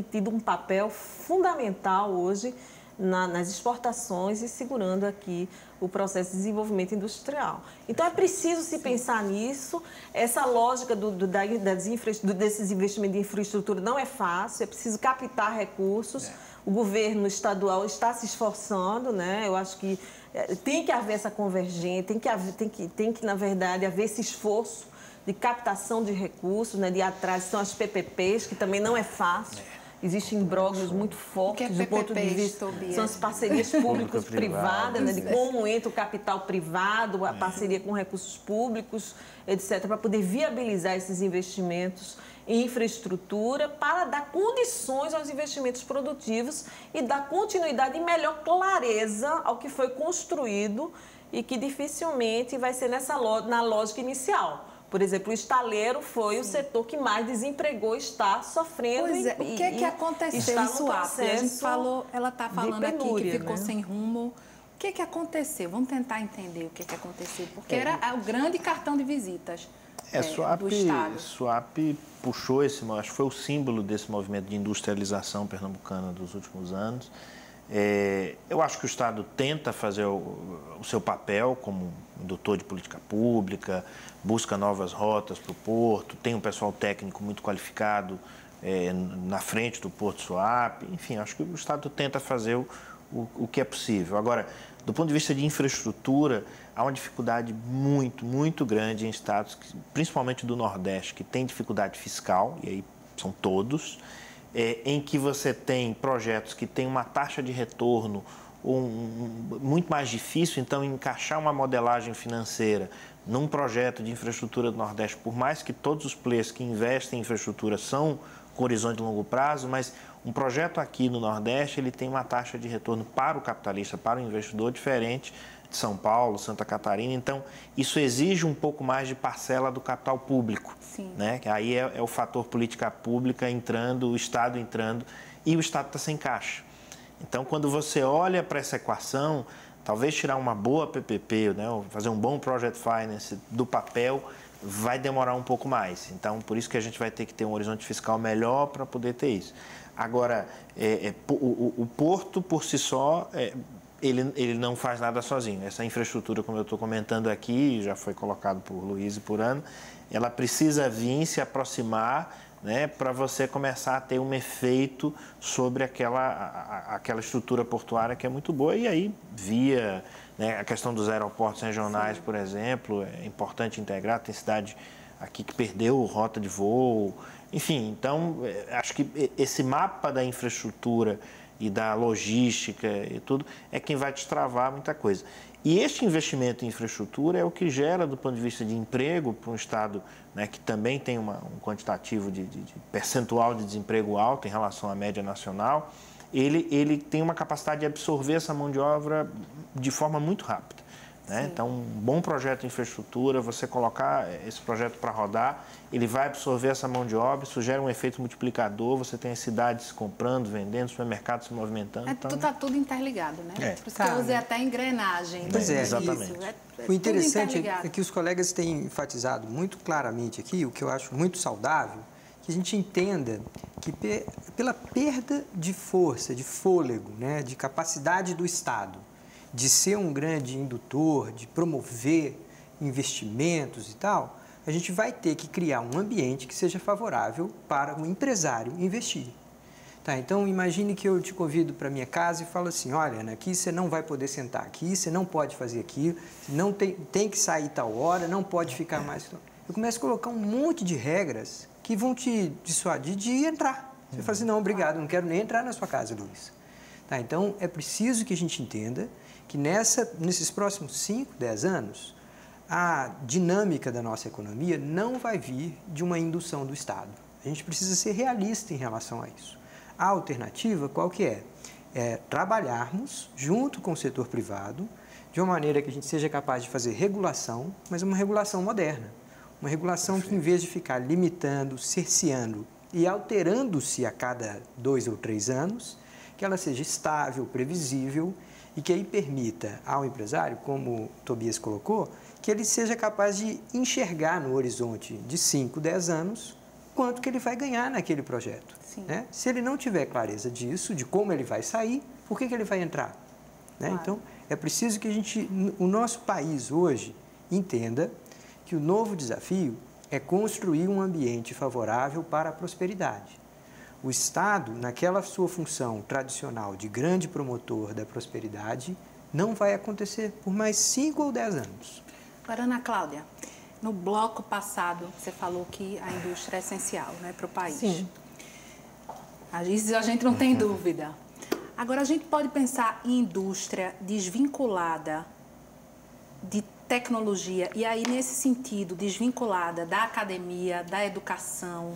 tido um papel fundamental hoje nas exportações e segurando aqui o processo de desenvolvimento industrial. Então, é preciso se pensar nisso. Essa lógica desses investimentos de infraestrutura não é fácil, é preciso captar recursos. O governo estadual está se esforçando, né? Eu acho que tem que haver essa convergência, tem que, na verdade, haver esse esforço de captação de recursos, né? De atrás são as PPPs, que também não é fácil. Existem imbróglios muito fortes do ponto de vista. São as parcerias públicos-privadas, né, de como entra o capital privado, a parceria com recursos públicos, etc., para poder viabilizar esses investimentos em infraestrutura, para dar condições aos investimentos produtivos e dar continuidade e melhor clareza ao que foi construído e que dificilmente vai ser na lógica inicial. Por exemplo, o estaleiro foi o setor que mais desempregou, está sofrendo. Pois é, o que é que aconteceu em Suape? A gente falou, ela está falando penúria, aqui que ficou, né, sem rumo. O que é que aconteceu? Vamos tentar entender o que é que aconteceu, porque era o grande cartão de visitas do Estado. Suape puxou acho que foi o símbolo desse movimento de industrialização pernambucana dos últimos anos. Eu acho que o Estado tenta fazer o seu papel como indutor de política pública, busca novas rotas para o porto, tem um pessoal técnico muito qualificado na frente do Porto Suape. Enfim, acho que o Estado tenta fazer o que é possível. Agora, Do ponto de vista de infraestrutura, há uma dificuldade muito, muito grande em estados, principalmente do Nordeste, que tem dificuldade fiscal, e aí são todos, em que você tem projetos que têm uma taxa de retorno muito mais difícil, então encaixar uma modelagem financeira num projeto de infraestrutura do Nordeste, por mais que todos os players que investem em infraestrutura são com horizonte de longo prazo, mas um projeto aqui no Nordeste ele tem uma taxa de retorno para o capitalista, para o investidor, diferente de São Paulo, Santa Catarina. Então, isso exige um pouco mais de parcela do capital público. Sim. Né? Que aí é o fator política pública entrando, o Estado entrando, e o Estado está sem caixa. Então, quando você olha para essa equação, talvez tirar uma boa PPP, né, ou fazer um bom Project Finance do papel, vai demorar um pouco mais. Então, por isso que a gente vai ter que ter um horizonte fiscal melhor para poder ter isso. Agora, o porto, por si só, ele não faz nada sozinho. Essa infraestrutura, como eu estou comentando aqui, já foi colocado por Luiz e por Ana, ela precisa vir se aproximar, né, para você começar a ter um efeito sobre aquela estrutura portuária que é muito boa. E aí, via, né, a questão dos aeroportos regionais, sim, por exemplo, é importante integrar. Tem cidade aqui que perdeu rota de voo. Enfim, então, acho que esse mapa da infraestrutura e da logística e tudo é quem vai destravar muita coisa. E este investimento em infraestrutura é o que gera, do ponto de vista de emprego, para um Estado, né, que também tem um quantitativo de percentual de desemprego alto em relação à média nacional, ele tem uma capacidade de absorver essa mão de obra de forma muito rápida. Né? Então, um bom projeto de infraestrutura, você colocar esse projeto para rodar, ele vai absorver essa mão de obra, isso gera um efeito multiplicador, você tem as cidades comprando, vendendo, supermercados se movimentando. Então... Está tudo interligado, né? Por isso que eu usei até engrenagem. Pois é, exatamente. O interessante é que os colegas têm enfatizado muito claramente aqui, o que eu acho muito saudável, que a gente entenda que pela perda de força, de fôlego, né, de capacidade do Estado, de ser um grande indutor, de promover investimentos e tal, a gente vai ter que criar um ambiente que seja favorável para o empresário investir. Tá, então, imagine que eu te convido para minha casa e falo assim, olha, Ana, aqui você não vai poder sentar aqui, você não pode fazer aquilo, não tem que sair tal hora, não pode ficar mais... Eu começo a colocar um monte de regras que vão te dissuadir de entrar. Você fala assim, não, obrigado, não quero nem entrar na sua casa, Luiz. Tá, então, é preciso que a gente entenda que nesses próximos 5, 10 anos, a dinâmica da nossa economia não vai vir de uma indução do Estado. A gente precisa ser realista em relação a isso. A alternativa, qual que é? É trabalharmos junto com o setor privado, de uma maneira que a gente seja capaz de fazer regulação, mas uma regulação moderna. Uma regulação que, em vez de ficar limitando, cerceando e alterando-se a cada 2 ou 3 anos, que ela seja estável, previsível, e que aí permita ao empresário, como o Tobias colocou, que ele seja capaz de enxergar no horizonte de 5, 10 anos quanto que ele vai ganhar naquele projeto. Né? Se ele não tiver clareza disso, de como ele vai sair, por que ele vai entrar? Né? Claro. Então, é preciso que o nosso país hoje entenda que o novo desafio é construir um ambiente favorável para a prosperidade. O Estado, naquela sua função tradicional de grande promotor da prosperidade, não vai acontecer por mais 5 ou 10 anos. Agora, Ana Cláudia, no bloco passado, você falou que a indústria é essencial, né, para o país. Sim. Isso a gente não tem dúvida. Agora, a gente pode pensar em indústria desvinculada de tecnologia, e aí, nesse sentido, desvinculada da academia, da educação.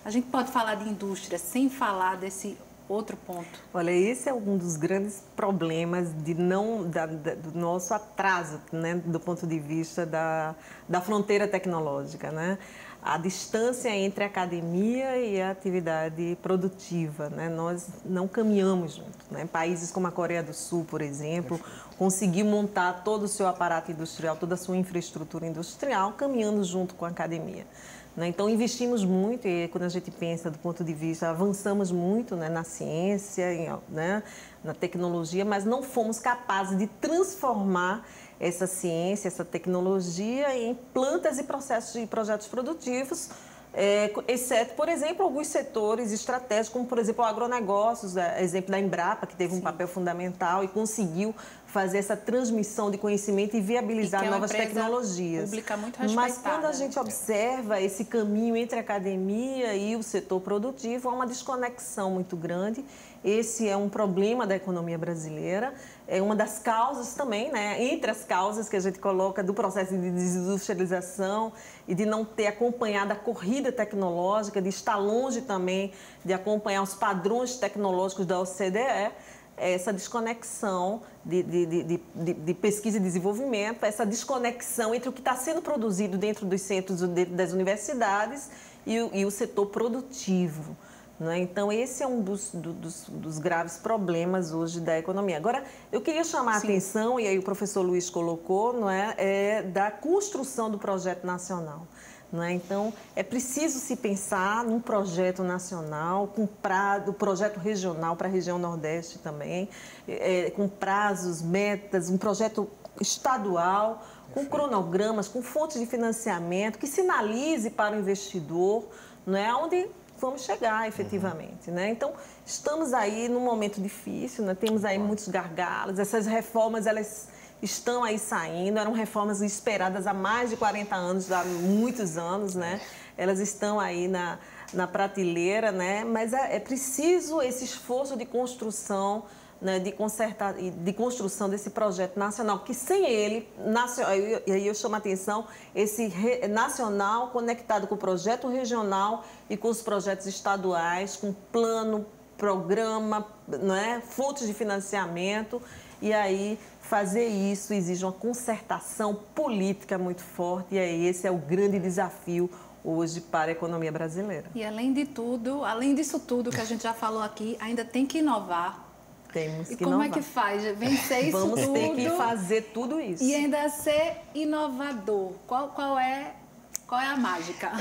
A gente pode falar de indústria sem falar desse outro ponto? Olha, esse é um dos grandes problemas do nosso atraso, né, do ponto de vista da fronteira tecnológica, né? A distância entre a academia e a atividade produtiva, né? Nós não caminhamos juntos, né? Países como a Coreia do Sul, por exemplo, conseguiu montar todo o seu aparato industrial, toda a sua infraestrutura industrial, caminhando junto com a academia. Então, investimos muito e quando a gente pensa do ponto de vista, avançamos muito, né, na ciência, né, na tecnologia, mas não fomos capazes de transformar essa ciência, essa tecnologia em plantas e processos e projetos produtivos, exceto, por exemplo, alguns setores estratégicos, como, por exemplo, o agronegócios, exemplo da Embrapa, que teve um papel fundamental e conseguiu fazer essa transmissão de conhecimento e viabilizar novas tecnologias. Pública muito respeitada. Mas quando a gente observa esse caminho entre a academia e o setor produtivo, há uma desconexão muito grande. Esse é um problema da economia brasileira, é uma das causas também, né, entre as causas que a gente coloca do processo de desindustrialização e de não ter acompanhado a corrida tecnológica, de estar longe também de acompanhar os padrões tecnológicos da OCDE, essa desconexão de pesquisa e desenvolvimento, essa desconexão entre o que está sendo produzido dentro dos centros, dentro das universidades e o setor produtivo. Né? Então, esse é um dos graves problemas hoje da economia. Agora, eu queria chamar a atenção, e aí o professor Luiz colocou, não é da construção do projeto nacional. Não é? Então, é preciso se pensar num projeto nacional, com o projeto regional para a região Nordeste também, com prazos, metas, um projeto estadual, com cronogramas, com fontes de financiamento, que sinalize para o investidor, não é, onde vamos chegar efetivamente. Né? Então, estamos aí num momento difícil, né? Temos aí muitos gargalos, essas reformas, elas estão aí saindo, eram reformas esperadas há mais de 40 anos, há muitos anos, né? Elas estão aí na prateleira, né? Mas é preciso esse esforço de construção, né? de construção desse projeto nacional, que sem ele, e aí eu chamo a atenção, esse nacional conectado com o projeto regional e com os projetos estaduais, com plano, programa, né? Fontes de financiamento, e aí fazer isso exige uma concertação política muito forte, e aí esse é o grande desafio hoje para a economia brasileira. E além disso tudo que a gente já falou aqui, ainda tem que inovar. Temos que inovar. E como é que faz? Vencer isso tudo. Vamos ter que fazer tudo isso. E ainda ser inovador. Qual é a mágica?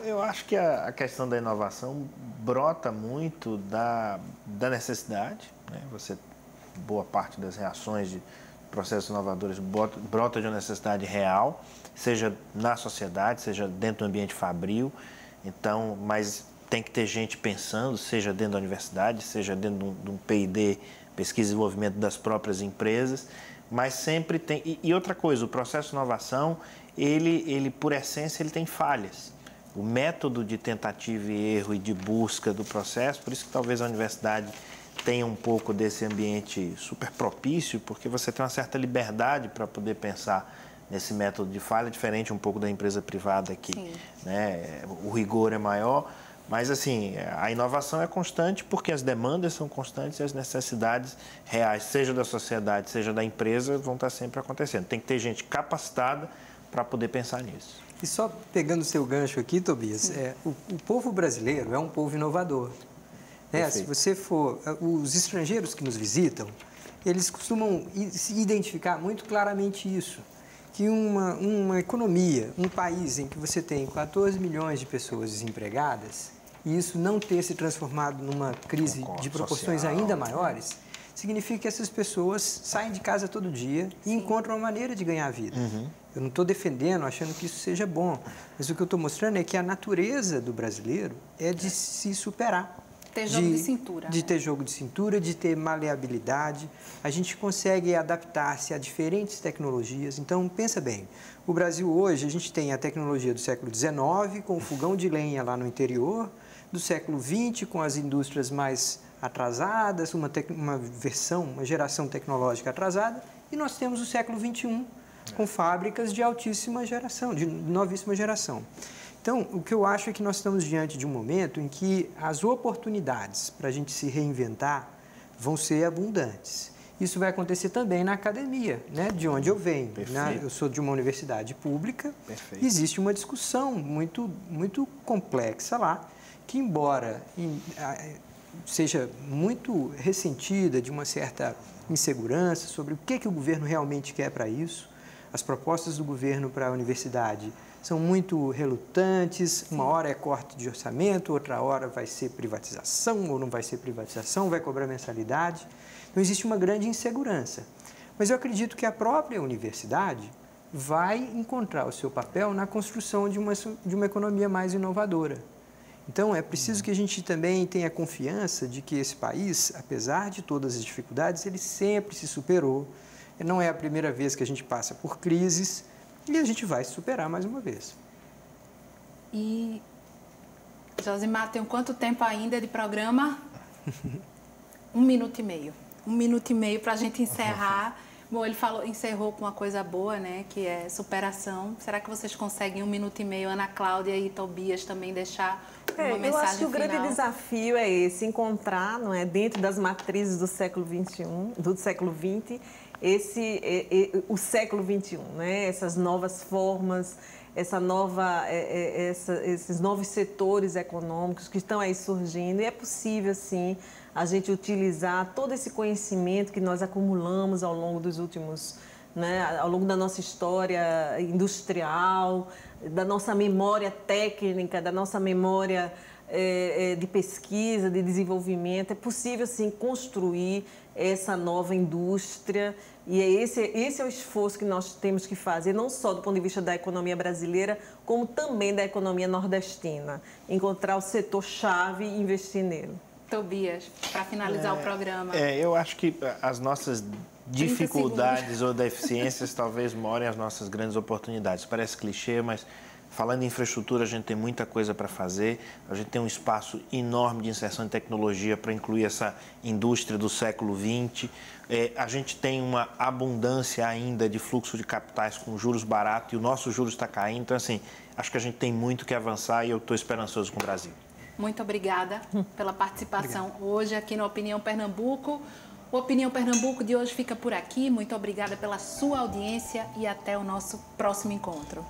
Eu acho que a questão da inovação brota muito da necessidade, né? Boa parte das reações de processos inovadores brota de uma necessidade real, seja na sociedade, seja dentro do ambiente fabril. Então, mas tem que ter gente pensando, seja dentro da universidade, seja dentro de um P&D, pesquisa e desenvolvimento das próprias empresas, mas sempre tem... E outra coisa, o processo de inovação, ele por essência, ele tem falhas. O método de tentativa e erro e de busca do processo, por isso que talvez a universidade tenha um pouco desse ambiente super propício, porque você tem uma certa liberdade para poder pensar nesse método de falha, diferente um pouco da empresa privada que, né, o rigor é maior, mas assim, a inovação é constante porque as demandas são constantes e as necessidades reais, seja da sociedade, seja da empresa, vão estar sempre acontecendo. Tem que ter gente capacitada para poder pensar nisso. E só pegando o seu gancho aqui, Tobias, o povo brasileiro é um povo inovador. Se você for... Os estrangeiros que nos visitam, eles costumam se identificar muito claramente isso, que uma economia, um país em que você tem 14 milhões de pessoas desempregadas, e isso não ter se transformado numa crise de proporções social ainda maiores, significa que essas pessoas saem de casa todo dia e encontram uma maneira de ganhar a vida. Eu não estou defendendo, achando que isso seja bom, mas o que eu estou mostrando é que a natureza do brasileiro é de se superar. Ter jogo de cintura. De ter jogo de cintura, de ter maleabilidade. A gente consegue adaptar-se a diferentes tecnologias. Então, pensa bem, o Brasil hoje, a gente tem a tecnologia do século XIX, com o fogão de lenha lá no interior, do século XX, com as indústrias mais atrasadas, uma geração tecnológica atrasada, e nós temos o século XXI, com fábricas de altíssima geração, de novíssima geração. Então, o que eu acho é que nós estamos diante de um momento em que as oportunidades para a gente se reinventar vão ser abundantes. Isso vai acontecer também na academia, né? De onde eu venho. Né? Eu sou de uma universidade pública. Perfeito. Existe uma discussão muito, muito complexa lá, que embora seja muito ressentida de uma certa insegurança sobre o que o governo realmente quer para isso, as propostas do governo para a universidade são muito relutantes, uma hora é corte de orçamento, outra hora vai ser privatização ou não vai ser privatização, vai cobrar mensalidade. Então, existe uma grande insegurança. Mas eu acredito que a própria universidade vai encontrar o seu papel na construção de uma economia mais inovadora. Então, é preciso que a gente também tenha confiança de que esse país, apesar de todas as dificuldades, ele sempre se superou. Não é a primeira vez que a gente passa por crises e a gente vai superar mais uma vez. E, Josimar, tem quanto tempo ainda de programa? 1 minuto e meio. 1 minuto e meio para a gente encerrar. Bom, ele encerrou com uma coisa boa, né? Que é superação. Será que vocês conseguem 1 minuto e meio, Ana Cláudia e Tobias, também deixar uma mensagem Eu acho que o final? grande desafio é esse, encontrar, não é, dentro das matrizes do século XXI, do século XX, o século XXI, né? Essas novas formas, esses novos setores econômicos que estão aí surgindo. E é possível, sim, a gente utilizar todo esse conhecimento que nós acumulamos ao longo dos últimos, né, ao longo da nossa história industrial, da nossa memória técnica, da nossa memória de pesquisa, de desenvolvimento. É possível, sim, construir essa nova indústria, e esse é o esforço que nós temos que fazer, não só do ponto de vista da economia brasileira, como também da economia nordestina. Encontrar o setor-chave e investir nele. Tobias, para finalizar o programa. Eu acho que as nossas dificuldades ou deficiências talvez morem as nossas grandes oportunidades. Parece clichê, mas falando em infraestrutura, a gente tem muita coisa para fazer. A gente tem um espaço enorme de inserção em tecnologia para incluir essa indústria do século XX. A gente tem uma abundância ainda de fluxo de capitais com juros baratos e o nosso juros está caindo. Então, assim, acho que a gente tem muito que avançar e eu estou esperançoso com o Brasil. Muito obrigada pela participação hoje aqui no Opinião Pernambuco. O Opinião Pernambuco de hoje fica por aqui. Muito obrigada pela sua audiência e até o nosso próximo encontro.